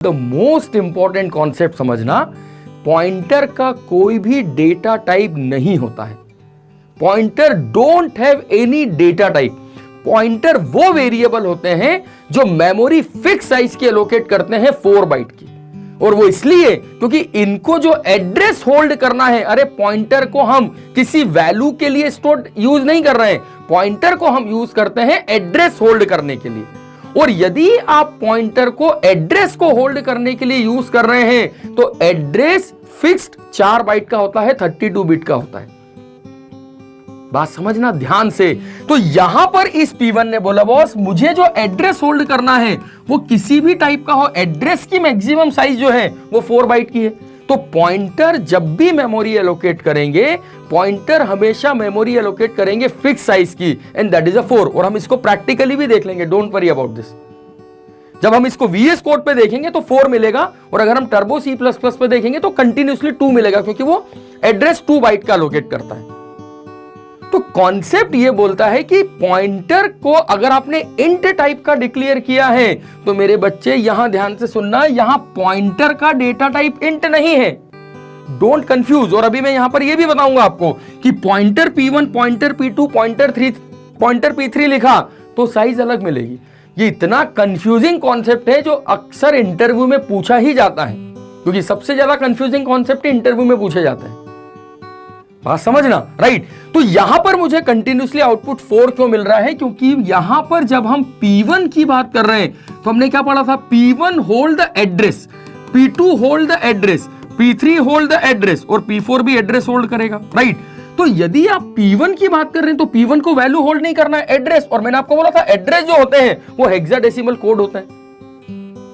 The most important concept समझना, pointer का कोई भी डेटा टाइप नहीं होता है। Pointer don't have any data type. Pointer वो वेरिएबल होते हैं जो मेमोरी फिक्स साइज की एलोकेट करते हैं 4 बाइट की, और वो इसलिए क्योंकि इनको जो एड्रेस होल्ड करना है, अरे पॉइंटर को हम किसी वैल्यू के लिए स्टोर यूज नहीं कर रहे हैं, पॉइंटर को हम यूज करते हैं एड्रेस होल्ड करने के लिए। और यदि आप पॉइंटर को एड्रेस को होल्ड करने के लिए यूज कर रहे हैं तो एड्रेस फिक्स्ड 4 बाइट का होता है, 32 बिट का होता है। बात समझना ध्यान से। तो यहां पर इस P1 ने बोला बॉस मुझे जो एड्रेस होल्ड करना है वो किसी भी टाइप का हो, एड्रेस की मैक्सिमम साइज जो है वो 4 बाइट की है। तो पॉइंटर जब भी मेमोरी एलोकेट करेंगे, पॉइंटर हमेशा मेमोरी एलोकेट करेंगे फिक्स साइज की, एंड दैट इज अ 4। और हम इसको प्रैक्टिकली भी देख लेंगे, डोंट वरी अबाउट दिस। जब हम इसको VS कोड पे देखेंगे तो 4 मिलेगा, और अगर हम टर्बो C++ पे देखेंगे तो कंटिन्यूसली 2 मिलेगा, क्योंकि वो एड्रेस 2 बाइट का एलोकेट करता है। तो कॉन्सेप्ट ये बोलता है कि पॉइंटर को अगर आपने इंट टाइप का डिक्लेयर किया है तो मेरे बच्चे यहां ध्यान से सुनना, यहां पॉइंटर का डेटा टाइप इंट नहीं है, डोंट कंफ्यूज। और अभी मैं यहां पर यह भी बताऊंगा आपको कि pointer P1, pointer P2, pointer P3 लिखा तो साइज अलग मिलेगी। ये इतना कंफ्यूजिंग कॉन्सेप्ट है जो अक्सर इंटरव्यू में पूछा ही जाता है, क्योंकि सबसे ज्यादा कंफ्यूजिंग कॉन्सेप्ट इंटरव्यू में पूछे जाते हैं। बात समझना, राइट। तो यहां पर मुझे कंटिन्यूसली आउटपुट 4 क्यों मिल रहा है, क्योंकि यहां पर जब हम P1 की बात कर रहे हैं तो हमने क्या पढ़ा था, P1 hold the address, P2 hold the address, P3 hold the address, और P4 भी एड्रेस होल्ड करेगा, राइट। तो यदि आप P1 की बात कर रहे हैं तो P1 को वैल्यू होल्ड नहीं करना है, एड्रेस। और मैंने आपको बोला था एड्रेस जो होते हैं वो हेक्साडेसिमल कोड होते हैं।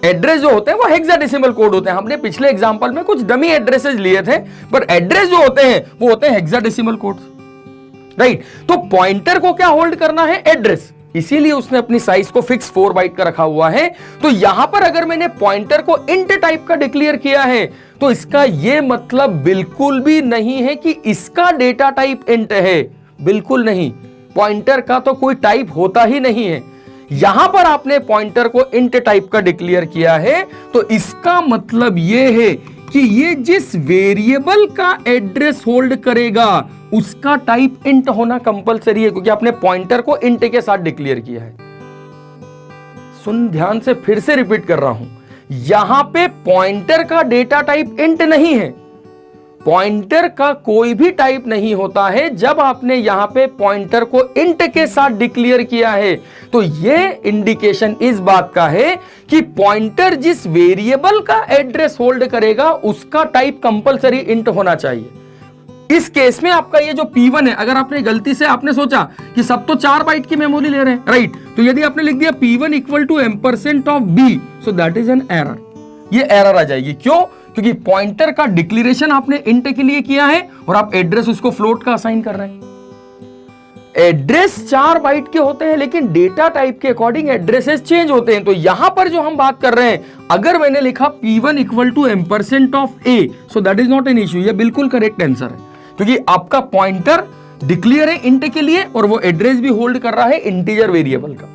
एड्रेस जो होते हैं वो हेक्साडेसिमल कोड होते हैं। हमने पिछले एग्जांपल में कुछ डमी एड्रेसेस लिए थे, पर एड्रेस जो होते हैं वो होते हैं हेक्साडेसिमल कोड्स, राइट। तो पॉइंटर को क्या होल्ड करना है, एड्रेस, इसीलिए उसने अपनी साइज को फिक्स 4 बाइट का रखा हुआ है। तो यहां पर अगर मैंने पॉइंटर को इंट टाइप का डिक्लेयर किया है तो इसका यह मतलब बिल्कुल भी नहीं है कि इसका डेटा टाइप इंट है, बिल्कुल नहीं। पॉइंटर का तो कोई टाइप होता ही नहीं है। यहां पर आपने पॉइंटर को इंट टाइप का डिक्लेयर किया है तो इसका मतलब यह है कि ये जिस वेरिएबल का एड्रेस होल्ड करेगा उसका टाइप इंट होना कंपलसरी है, क्योंकि आपने पॉइंटर को इंट के साथ डिक्लेयर किया है। सुन ध्यान से, फिर से रिपीट कर रहा हूं, यहां पे पॉइंटर का डेटा टाइप इंट नहीं है। पॉइंटर का कोई भी टाइप नहीं होता है। जब आपने यहां पे पॉइंटर को इंट के साथ डिक्लेयर किया है तो यह इंडिकेशन इस बात का है कि पॉइंटर जिस वेरिएबल का एड्रेस होल्ड करेगा उसका टाइप कंपलसरी इंट होना चाहिए। इस केस में आपका ये जो P1 है, अगर आपने गलती से आपने सोचा कि सब तो 4 बाइट की मेमोरी ले रहे हैं, राइट, तो यदि आपने लिख दिया P1 equal to M% of B, so that is an error. ये एरर आ जाएगी। क्यों? क्योंकि पॉइंटर का डिक्लेरेशन आपने इंट के लिए किया है और आप एड्रेस उसको फ्लोट का असाइन कर रहे हैं। एड्रेस 4 बाइट के होते हैं, लेकिन डेटा टाइप के अकॉर्डिंग एड्रेसेस चेंज होते हैं। तो यहां पर जो हम बात कर रहे हैं, अगर मैंने लिखा P1 equal to M% of A, so that is not an issue. ये बिल्कुल करेक्ट आंसर है, क्योंकि आपका पॉइंटर डिक्लेयर है इंट के लिए और वो एड्रेस भी होल्ड कर रहा है इंटीजर वेरिएबल का।